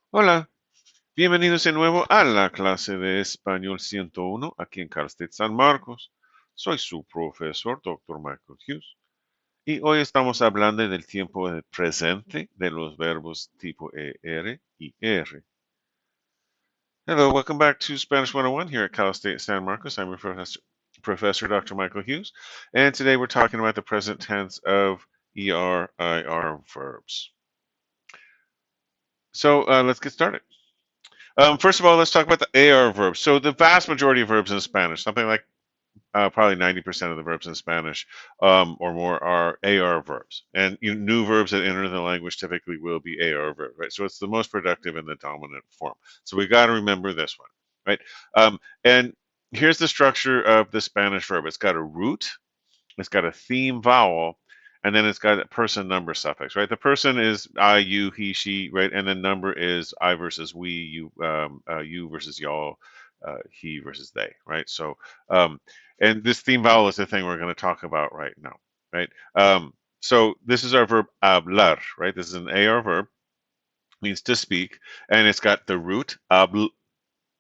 Hola, bienvenidos de nuevo a la clase de Español 101 aquí en Cal State San Marcos. Soy su profesor, Dr. Michael Hughes, y hoy estamos hablando del tiempo de presente de los verbos tipo ER y R. Hello, welcome back to Spanish 101 here at Cal State San Marcos. I'm your Professor Dr. Michael Hughes, and today we're talking about the present tense of ER-IR verbs. So let's get started. First of all, let's talk about the AR verbs. So the vast majority of verbs in Spanish, something like probably 90% of the verbs in Spanish or more are AR verbs. And new verbs that enter the language typically will be AR verbs, right? So it's the most productive in the dominant form. So we got to remember this one, right? And here's the structure of the Spanish verb. It's got a root, it's got a theme vowel, and then it's got a person number suffix, right? The person is I, you, he, she, right? And then number is I versus we, you versus y'all, he versus they, right? So, and this theme vowel is the thing we're going to talk about right now, right? So this is our verb hablar, right? This is an AR verb, means to speak, and it's got the root habl,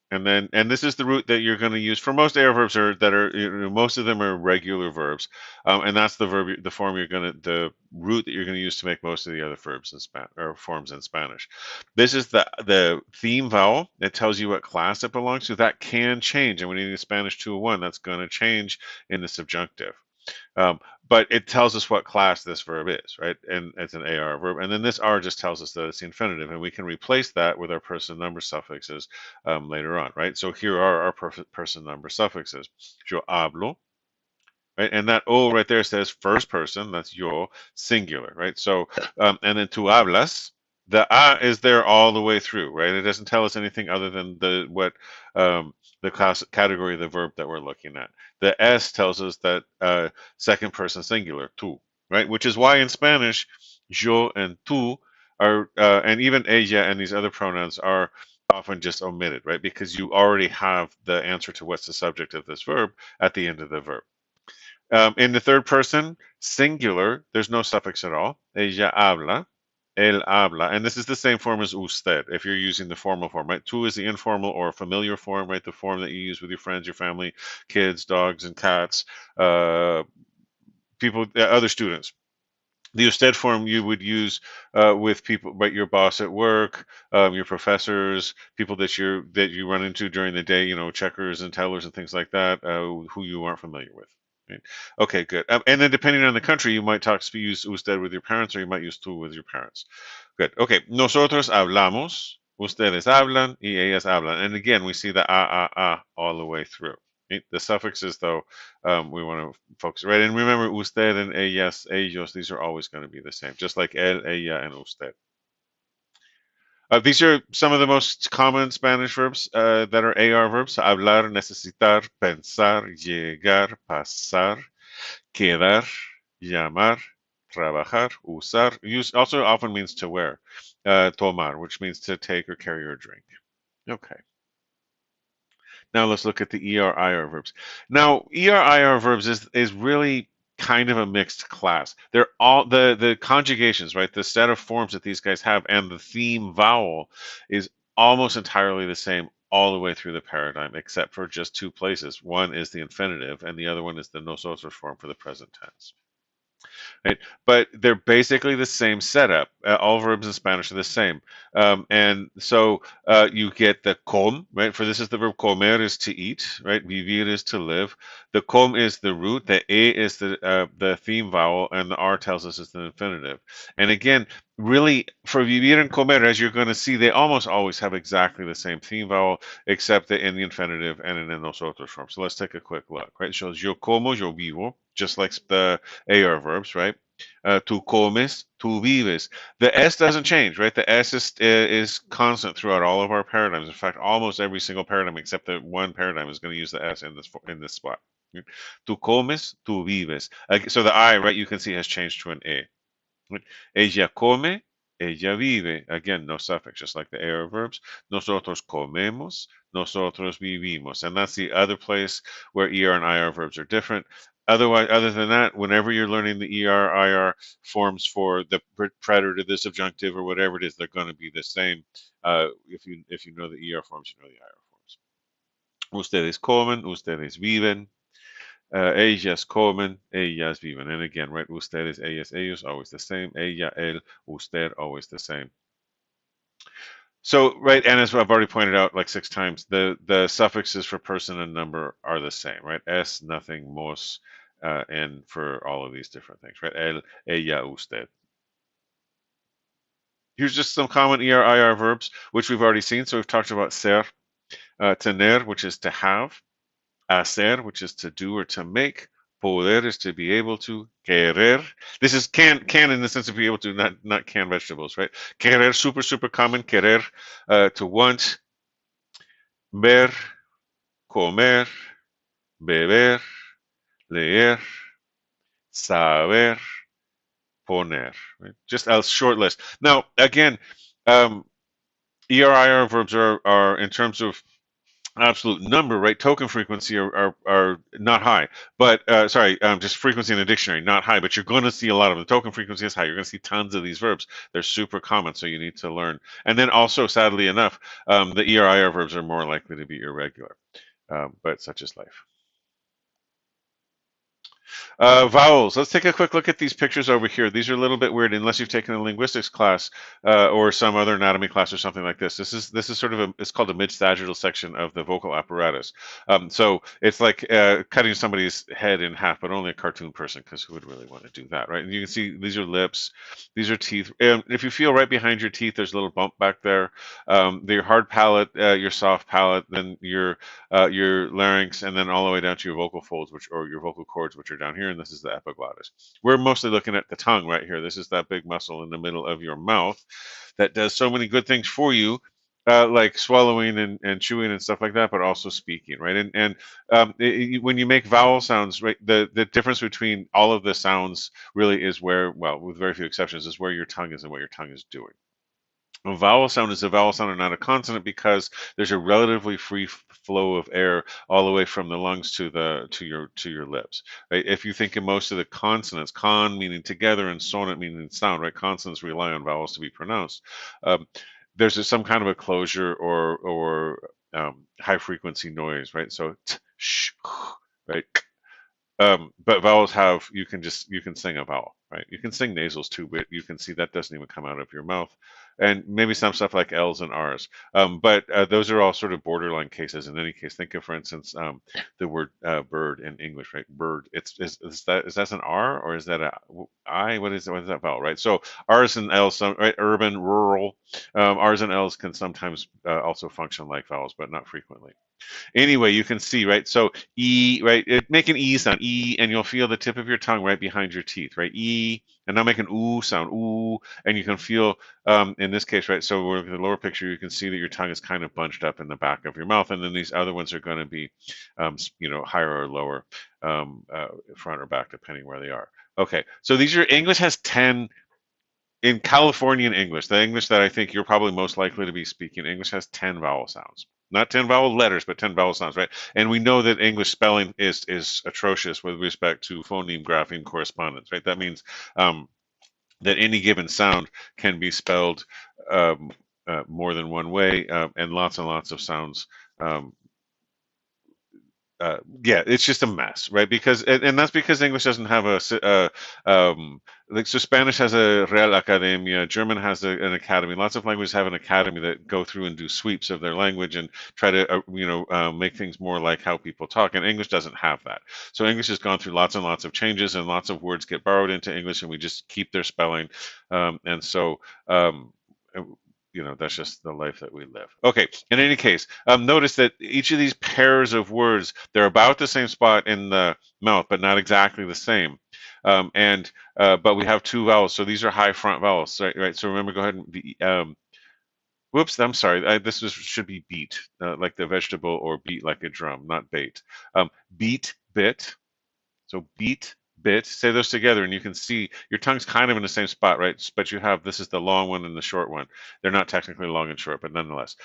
and this is the root that you're going to use for most air verbs most of them are regular verbs, and that's the form the root that you're going to use to make most of the other verbs in Spanish or forms in Spanish. This is the theme vowel. It tells you what class it belongs to. That can change, and when you need Spanish 201, that's going to change in the subjunctive. Um, but it tells us what class this verb is, right? And it's an AR verb. And then this R just tells us that it's the infinitive, and we can replace that with our person number suffixes later on, right? So here are our person number suffixes. Yo hablo, right? And that O right there says first person, that's yo, singular, right? So, and then tu hablas, the A is there all the way through, right? It doesn't tell us anything other than the class category of the verb that we're looking at. The S tells us that second person singular, tú, right? Which is why in Spanish, yo and tú are, and even ella and these other pronouns are often just omitted, right? Because you already have the answer to what's the subject of this verb at the end of the verb. In the third person, singular, there's no suffix at all. Ella habla, él habla, and this is the same form as usted if you're using the formal form, right? Tú is the informal or familiar form, right? The form that you use with your friends, your family, kids, dogs, and cats, other students. The usted form you would use with people, right? Your boss at work, your professors, people that you run into during the day, checkers and tellers and things like that, who you aren't familiar with. Right? Okay, good. And then depending on the country, you might use usted with your parents, or you might use tú with your parents. Good. Okay. Nosotros hablamos, ustedes hablan, y ellas hablan. And again, we see the a all the way through. Right? The suffixes, though, we want to focus, right? And remember, usted and ellas, ellos, these are always going to be the same, just like él, ella, and usted. These are some of the most common Spanish verbs that are AR verbs. Hablar, necesitar, pensar, llegar, pasar, quedar, llamar, trabajar, usar. Use also often means to wear. Tomar, which means to take or carry or drink. Okay. Now let's look at the ER-IR verbs. Now, ER-IR verbs is really kind of a mixed class. They're all the conjugations, right? The set of forms that these guys have and the theme vowel is almost entirely the same all the way through the paradigm, except for just two places. One is the infinitive, and the other one is the nosotros form for the present tense. Right? But they're basically the same setup. All verbs in Spanish are the same. And so you get the com, right? For this is the verb comer is to eat, right? Vivir is to live. The com is the root. The e is the theme vowel, and the r tells us it's the infinitive. And again, really, for vivir and comer, as you're going to see, they almost always have exactly the same theme vowel, except that in the infinitive and in the nosotros form. So let's take a quick look, right? It shows yo como, yo vivo, just like the AR verbs, right? Tú comes, tú vives. The S doesn't change, right? The S is constant throughout all of our paradigms. In fact, almost every single paradigm except the one paradigm is going to use the S in this spot. Tú comes, tú vives. So the I, right, you can see has changed to an E. Ella come, ella vive. Again, no suffix, just like the AR verbs. Nosotros comemos, nosotros vivimos. And that's the other place where ER and IR verbs are different. Otherwise, other than that, whenever you're learning the ER, IR forms for the predator, the subjunctive, or whatever it is, they're going to be the same. If you know the ER forms, you know the IR forms. Ustedes comen, ustedes viven. Ellas comen, ellas viven. And again, right? Ustedes, ellas, ellos, always the same. Ella, él, usted, always the same. So, right, and as I've already pointed out like 6 times, the suffixes for person and number are the same, right? Es, nothing, mos, and for all of these different things, right? El, ella, usted. Here's just some common ER, IR verbs, which we've already seen. So we've talked about ser, tener, which is to have, hacer, which is to do or to make, poder is to be able to, querer. This is can in the sense of be able to, not canned vegetables, right? Querer, super common. Querer, to want. Ver, comer, beber, leer, saber, poner. Right? Just a short list. Now, again, ER/IR verbs are in terms of absolute number, right? Token frequency are not high, but sorry, just frequency in the dictionary, not high, but you're going to see a lot of them. The token frequency is high. You're going to see tons of these verbs. They're super common, so you need to learn. And then also, sadly enough, the ER/IR verbs are more likely to be irregular, but such is life. Vowels. Let's take a quick look at these pictures over here. These are a little bit weird unless you've taken a linguistics class or some other anatomy class or something like this. This is sort of it's called a mid-sagittal section of the vocal apparatus. So it's like cutting somebody's head in half, but only a cartoon person, because who would really want to do that, right? And you can see these are lips, these are teeth. And if you feel right behind your teeth, there's a little bump back there. Your hard palate, your soft palate, then your larynx, and then all the way down to your vocal folds, or your vocal cords, which are down here, and this is the epiglottis. We're mostly looking at the tongue right here. This is that big muscle in the middle of your mouth that does so many good things for you, like swallowing and chewing and stuff like that, but also speaking, right? When you make vowel sounds, right, the difference between all of the sounds really is where, well, with very few exceptions, is where your tongue is and what your tongue is doing. A vowel sound is a vowel sound and not a consonant because there's a relatively free flow of air all the way from the lungs to your lips. Right? If you think of most of the consonants, con meaning together and sonant meaning sound, right? Consonants rely on vowels to be pronounced. There's some kind of a closure or high frequency noise, right? So t, sh, right? But vowels have you can sing a vowel, right? You can sing nasals too, but you can see that doesn't even come out of your mouth, and maybe some stuff like L's and R's. But those are all sort of borderline cases. In any case, think of, for instance, the word bird in English, right? Bird. Is that an R or is that a I? What is that vowel, right? So R's and L's, right? Urban, rural. R's and L's can sometimes also function like vowels, but not frequently. Anyway, you can see, right? So E, right? Make an E sound, E, and you'll feel the tip of your tongue right behind your teeth, right? E, and now make an ooh sound, ooh, and you can feel, in this case, right? So with the lower picture, you can see that your tongue is kind of bunched up in the back of your mouth, and then these other ones are going to be, higher or lower, front or back, depending where they are. Okay, so English has 10 in Californian English, the English that I think you're probably most likely to be speaking. English has 10 vowel sounds. Not 10 vowel letters, but 10 vowel sounds, right? And we know that English spelling is atrocious with respect to phoneme grapheme correspondence, right? That means that any given sound can be spelled more than one way, and lots of sounds. Um, yeah, it's just a mess, right? Because and that's because English doesn't have like, so Spanish has a Real Academia, German has an academy. Lots of languages have an academy that go through and do sweeps of their language and try to make things more like how people talk. And English doesn't have that. So English has gone through lots and lots of changes, and lots of words get borrowed into English, and we just keep their spelling. And so. That's just the life that we live. Okay, in any case, notice that each of these pairs of words, they're about the same spot in the mouth, but not exactly the same. But we have two vowels, so these are high front vowels, right? So remember, go ahead and whoops, I'm sorry. Should be beat, like the vegetable, or beat like a drum, not bait. Beat, bit. So beat, bit, say those together, and you can see your tongue's kind of in the same spot, right? But this is the long one and the short one. They're not technically long and short, but nonetheless.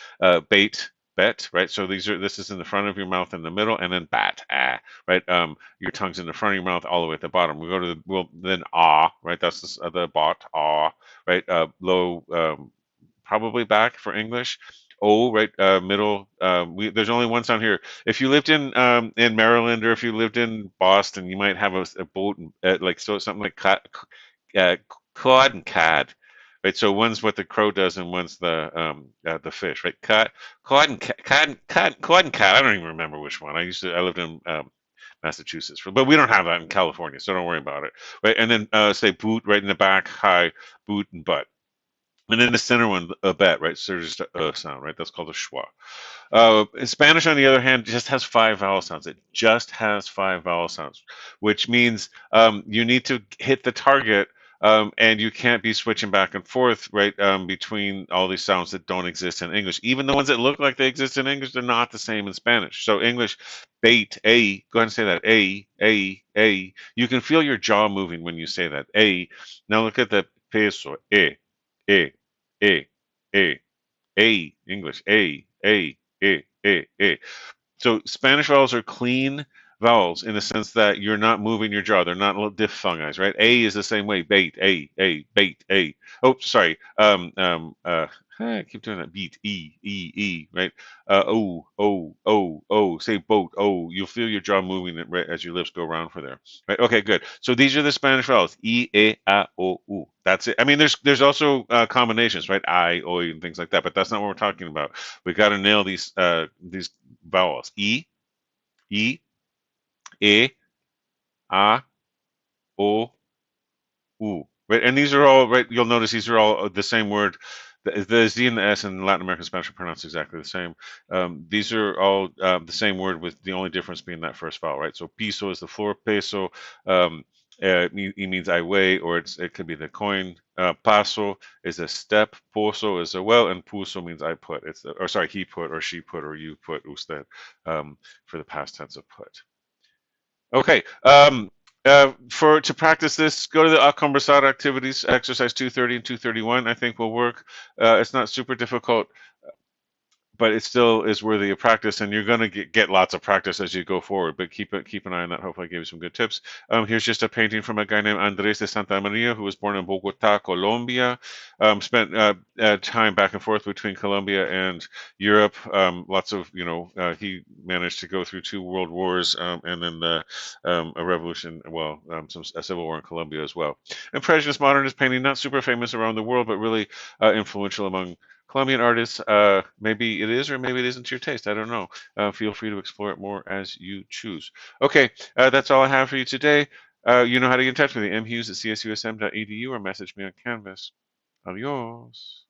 Bait, bet, right? So this is in the front of your mouth in the middle, and then bat, ah, right? Your tongue's in the front of your mouth all the way at the bottom. We go to then ah, right? That's the bot, ah, right? Low, probably back for English. O, right? Middle. There's only one sound here. If you lived in Maryland, or if you lived in Boston, you might have a boat, like, so something like uh, cod and cad, right? So one's what the crow does, and one's the fish, right? Cod and cad. I don't even remember which one. I lived in Massachusetts, but we don't have that in California, so don't worry about it, right? And then say boot right in the back, high, boot and butt. And then the center one, a bet, right? So there's just a sound, right? That's called a schwa. In Spanish, on the other hand, just has five vowel sounds. It just has five vowel sounds, which means you need to hit the target, and you can't be switching back and forth, right, between all these sounds that don't exist in English. Even the ones that look like they exist in English, they're not the same in Spanish. So English, bait, a, go ahead and say that, a. You can feel your jaw moving when you say that, a. Now look at the peso, e, e, e. A, English, A. So Spanish vowels are clean vowels in the sense that you're not moving your jaw. They're not little diphthongized, right? A is the same way. Bait, bait, A. Oh, sorry. I keep doing that. Beat, E, right? Say boat, O. You'll feel your jaw moving right as your lips go around for there. Right? Okay, good. So these are the Spanish vowels. E, A, O, U. That's it. I mean, there's also combinations, right? I, O, and things like that, but that's not what we're talking about. We got to nail these vowels. E, A, O, U. Right, and these are all right. You'll notice these are all the same word. The Z and the S in Latin American Spanish are pronounced exactly the same. These are all the same word, with the only difference being that first vowel, right? So piso is the floor, peso it means I weigh, or it could be the coin. Paso is a step, poso is a well, and puso means I put. Or sorry, he put, or she put, or you put, usted, for the past tense of put. Okay. For to practice this, go to the A Conversar activities, exercise 230 and 231. I think will work. It's not super difficult, but it still is worthy of practice, and you're going to get lots of practice as you go forward. But keep an eye on that. Hopefully, I gave you some good tips. Here's just a painting from a guy named Andres de Santa Maria, who was born in Bogota, Colombia. Spent time back and forth between Colombia and Europe. Lots of he managed to go through two world wars, and then a revolution. Well, a civil war in Colombia as well. Impressionist modernist painting, not super famous around the world, but really influential among Colombian artists. Maybe it is, or maybe it isn't to your taste. I don't know. Feel free to explore it more as you choose. Okay, that's all I have for you today. You know how to get in touch with me. mhughes@csusm.edu, or message me on Canvas. Adios.